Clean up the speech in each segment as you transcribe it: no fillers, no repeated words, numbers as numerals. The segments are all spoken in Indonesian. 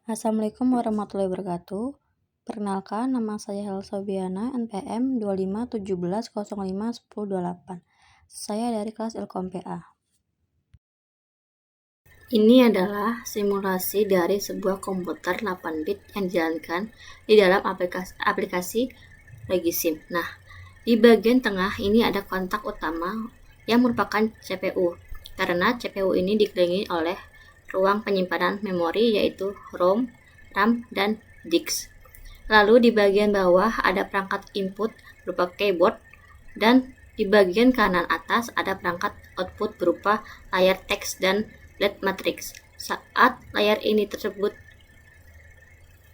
Assalamualaikum warahmatullahi wabarakatuh. Perkenalkan, nama saya Helsa Biana, NPM 2517051028. Saya dari kelas Ilkom PA. Ini adalah simulasi dari sebuah komputer 8 bit yang dijalankan di dalam aplikasi Legisim. Nah, di bagian tengah ini ada kontak utama yang merupakan CPU, karena CPU ini dikelilingi oleh ruang penyimpanan memori yaitu ROM, RAM, dan disk. Lalu di bagian bawah ada perangkat input berupa keyboard, dan di bagian kanan atas ada perangkat output berupa layar teks dan LED matrix. Saat layar ini tersebut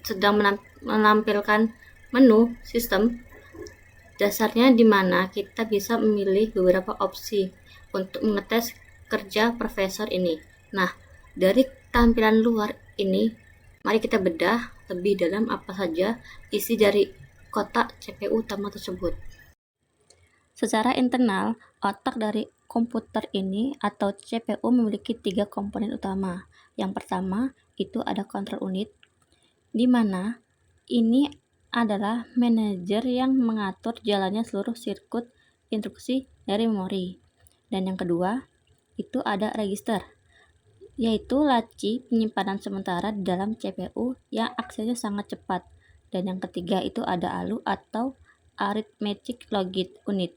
sedang menampilkan menu sistem dasarnya, di mana kita bisa memilih beberapa opsi untuk mengetes kerja prosesor ini. Nah, dari tampilan luar ini, mari kita bedah lebih dalam apa saja isi dari kotak CPU utama tersebut. Secara internal, otak dari komputer ini atau CPU memiliki 3 komponen utama. Yang pertama, itu ada control unit, di mana ini adalah manajer yang mengatur jalannya seluruh sirkuit instruksi dari memori. Dan yang kedua, itu ada register, yaitu laci penyimpanan sementara di dalam CPU yang aksesnya sangat cepat. Dan yang ketiga itu ada ALU atau Arithmetic Logic Unit,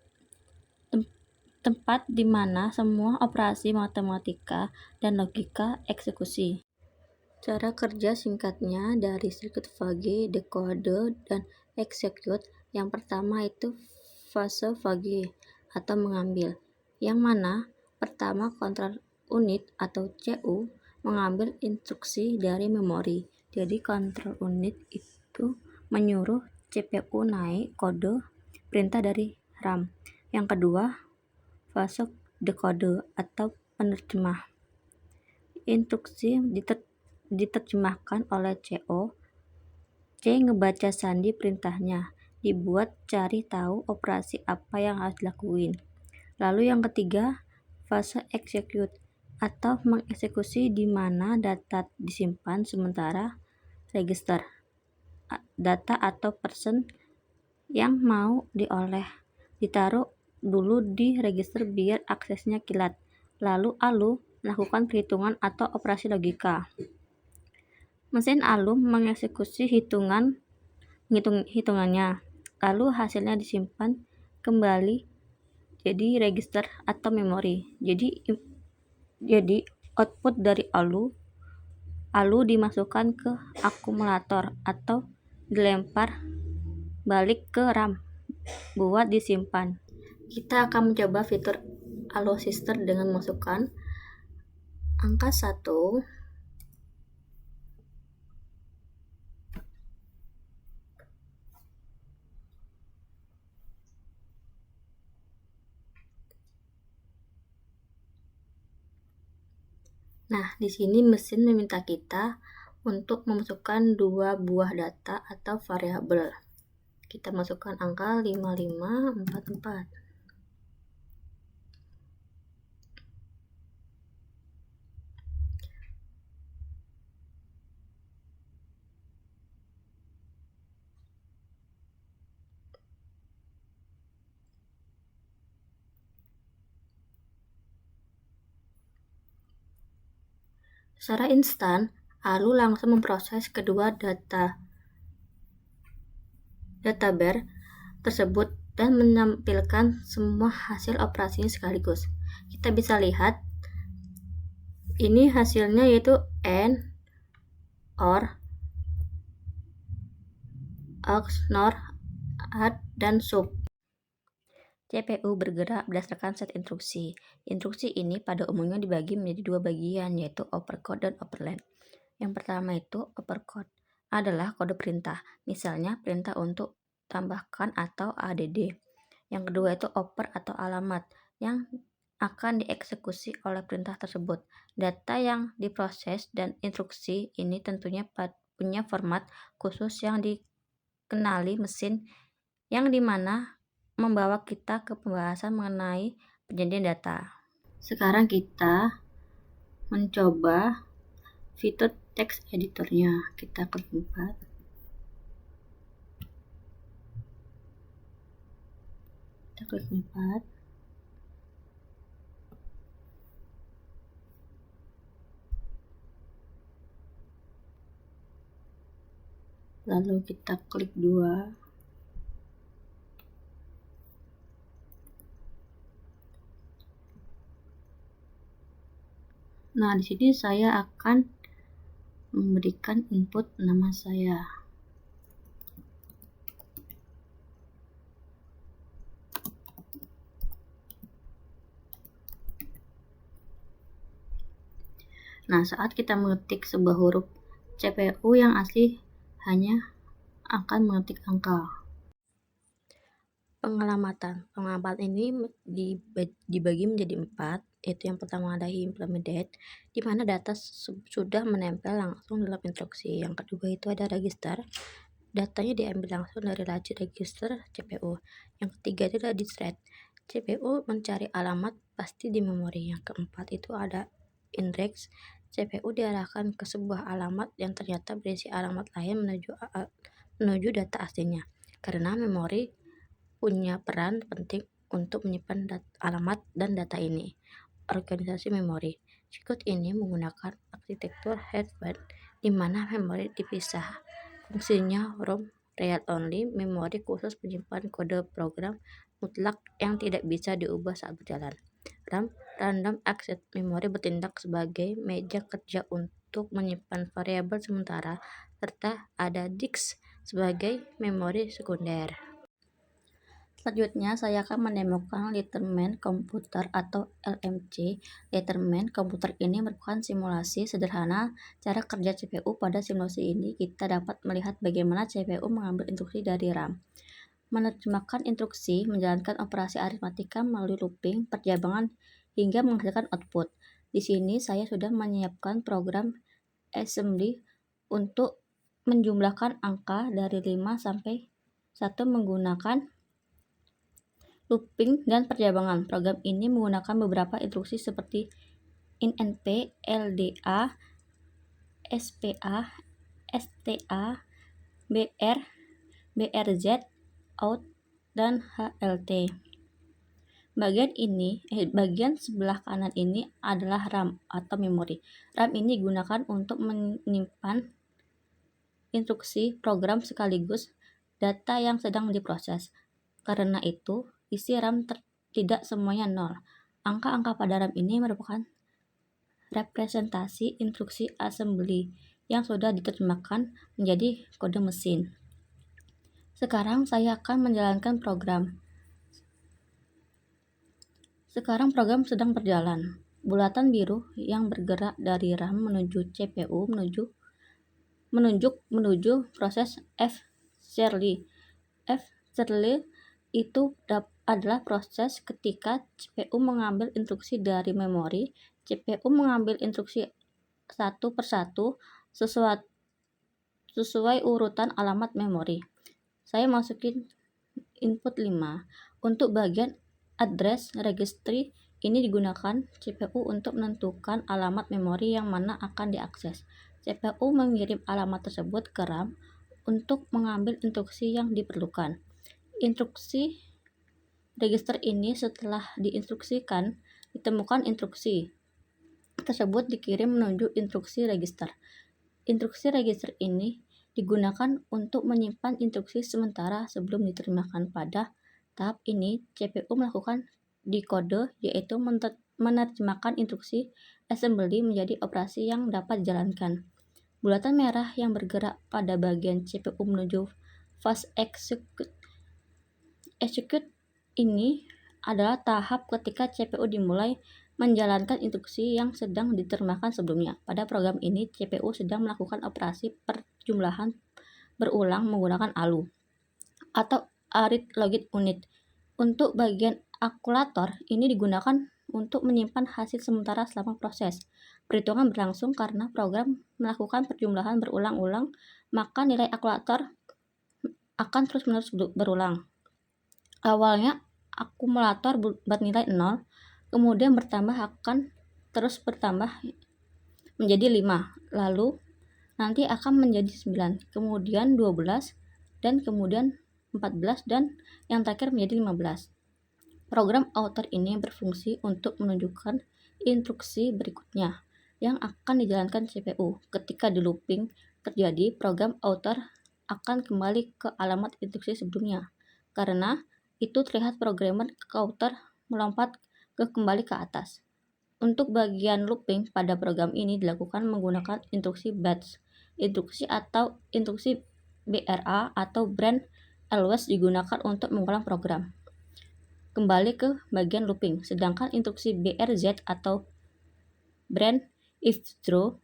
tempat di mana semua operasi matematika dan logika eksekusi. Cara kerja singkatnya dari sirkuit Fage, dekode, dan execute. Yang pertama itu fase Fage atau mengambil, yang mana pertama kontrol unit atau CU mengambil instruksi dari memori. Jadi kontrol unit itu menyuruh CPU naik kode perintah dari RAM. Yang kedua, fase dekode atau penerjemah. Instruksi diterjemahkan oleh CO. C ngebaca sandi perintahnya, dibuat cari tahu operasi apa yang harus dilakuin. Lalu yang ketiga, fase execute atau mengeksekusi, di mana data disimpan sementara register data atau person yang mau dioleh ditaruh dulu di register biar aksesnya kilat. Lalu ALU melakukan perhitungan atau operasi logika. Mesin ALU mengeksekusi hitungannya, lalu hasilnya disimpan kembali jadi register atau memori. Jadi output dari ALU dimasukkan ke akumulator atau dilempar balik ke RAM buat disimpan. Kita akan mencoba fitur ALU Sister dengan masukkan angka 1, Nah, di sini mesin meminta kita untuk memasukkan 2 buah data atau variabel. Kita masukkan angka 5544. Secara instan, ALU langsung memproses kedua data bar tersebut dan menampilkan semua hasil operasinya sekaligus. Kita bisa lihat ini hasilnya, yaitu AND, OR, AUX, NOR, ADD, dan SUB. CPU bergerak berdasarkan set instruksi. Instruksi ini pada umumnya dibagi menjadi 2 bagian, yaitu opcode dan operand. Yang pertama itu opcode adalah kode perintah, misalnya perintah untuk tambahkan atau ADD. Yang kedua itu oper atau alamat yang akan dieksekusi oleh perintah tersebut. Data yang diproses dan instruksi ini tentunya punya format khusus yang dikenali mesin, yang dimana membawa kita ke pembahasan mengenai penyajian data. Sekarang kita mencoba fitur teks editornya. Kita klik 4. Kita klik 4. Lalu kita klik 2. Nah, di sini saya akan memberikan input nama saya. Nah, saat kita mengetik sebuah huruf, CPU yang asli hanya akan mengetik angka. Pengamatan ini dibagi menjadi 4, yaitu yang pertama ada implemented, di mana data sudah menempel langsung dalam instruksi. Yang kedua itu ada register, datanya diambil langsung dari laci register CPU. Yang ketiga itu ada thread, CPU mencari alamat pasti di memori. Yang keempat itu ada index, CPU diarahkan ke sebuah alamat yang ternyata berisi alamat lain menuju data aslinya. Karena memori punya peran penting untuk menyimpan alamat dan data ini. Organisasi memori. Circuit ini menggunakan arsitektur hardware di mana memori dipisah. Fungsinya ROM read only, memori khusus menyimpan kode program mutlak yang tidak bisa diubah saat berjalan. RAM random access, memori bertindak sebagai meja kerja untuk menyimpan variabel sementara, serta ada disk sebagai memori sekunder. Selanjutnya, saya akan menemukan Letterman Komputer atau LMC. Letterman Komputer ini merupakan simulasi sederhana cara kerja CPU. Pada simulasi ini, kita dapat melihat bagaimana CPU mengambil instruksi dari RAM, menerjemahkan instruksi, menjalankan operasi aritmatika melalui looping, perjabangan, hingga menghasilkan output. Di sini, saya sudah menyiapkan program assembly untuk menjumlahkan angka dari 5 sampai 1 menggunakan looping dan perjabangan. Program ini menggunakan beberapa instruksi seperti INP, LDA, SPA, STA, BR, BRZ, out, dan HLT. Bagian sebelah kanan ini adalah RAM atau memori. RAM ini digunakan untuk menyimpan instruksi program sekaligus data yang sedang diproses. Karena itu, isi RAM tidak semuanya 0. Angka-angka pada RAM ini merupakan representasi instruksi assembly yang sudah diterjemahkan menjadi kode mesin. Sekarang saya akan menjalankan program. Sekarang program sedang berjalan. Bulatan biru yang bergerak dari RAM menuju CPU menuju proses F-Shirley. F-Shirley itu adalah proses ketika CPU mengambil instruksi dari memori. CPU mengambil instruksi satu persatu sesuai urutan alamat memori. Saya masukin input 5. Untuk bagian address registry ini digunakan CPU untuk menentukan alamat memori yang mana akan diakses. CPU mengirim alamat tersebut ke RAM untuk mengambil instruksi yang diperlukan. Instruksi register ini setelah diinstruksikan, ditemukan instruksi tersebut dikirim menuju instruksi register. Instruksi register ini digunakan untuk menyimpan instruksi sementara sebelum diterjemahkan. Pada tahap ini, CPU melakukan dekode, yaitu menerjemahkan instruksi assembly menjadi operasi yang dapat dijalankan. Bulatan merah yang bergerak pada bagian CPU menuju fase execute ini adalah tahap ketika CPU dimulai menjalankan instruksi yang sedang diterjemahkan sebelumnya. Pada program ini, CPU sedang melakukan operasi perjumlahan berulang menggunakan ALU atau Arith Logic Unit. Untuk bagian kalkulator, ini digunakan untuk menyimpan hasil sementara selama proses perhitungan berlangsung. Karena program melakukan perjumlahan berulang-ulang, maka nilai kalkulator akan terus-menerus berulang. Awalnya akumulator bernilai 0, kemudian akan terus bertambah menjadi 5, lalu nanti akan menjadi 9, kemudian 12, dan kemudian 14, dan yang terakhir menjadi 15. Program outer ini berfungsi untuk menunjukkan instruksi berikutnya yang akan dijalankan CPU. Ketika di looping terjadi, program outer akan kembali ke alamat instruksi sebelumnya. Karena itu terlihat programmer outer melompat kembali ke atas. Untuk bagian looping pada program ini dilakukan menggunakan instruksi batch. Instruksi atau instruksi BRA atau branch always digunakan untuk mengulang program kembali ke bagian looping, sedangkan instruksi BRZ atau branch if true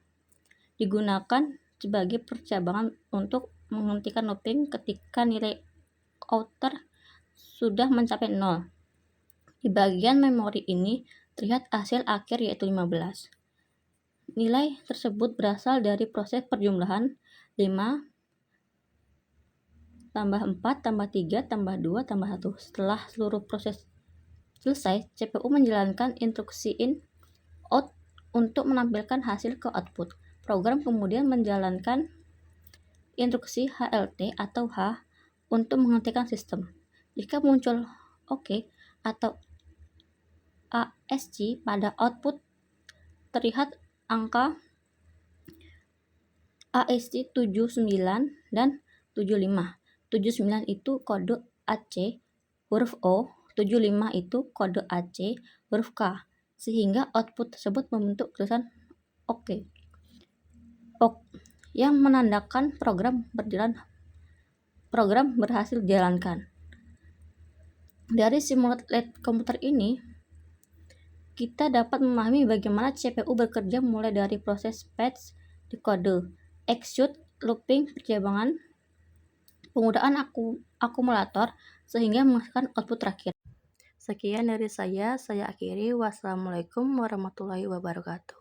digunakan sebagai percabangan untuk menghentikan looping ketika nilai outer sudah mencapai 0. Di bagian memori ini terlihat hasil akhir yaitu 15. Nilai tersebut berasal dari proses perjumlahan 5 tambah 4 tambah 3 tambah 2 tambah 1. Setelah seluruh proses selesai, CPU menjalankan instruksi in out untuk menampilkan hasil ke output. Program kemudian menjalankan instruksi HLT atau H untuk menghentikan sistem. Jika muncul OK atau ASC pada output, terlihat angka ASC 79 dan 75. 79 itu kode AC huruf O, 75 itu kode AC huruf K, sehingga output tersebut membentuk tulisan OK yang menandakan program berhasil dijalankan. Dari simulate komputer ini, kita dapat memahami bagaimana CPU bekerja mulai dari proses fetch, decode, execute, looping, percabangan, penggunaan akumulator, sehingga menghasilkan output terakhir. Sekian dari saya akhiri. Wassalamualaikum warahmatullahi wabarakatuh.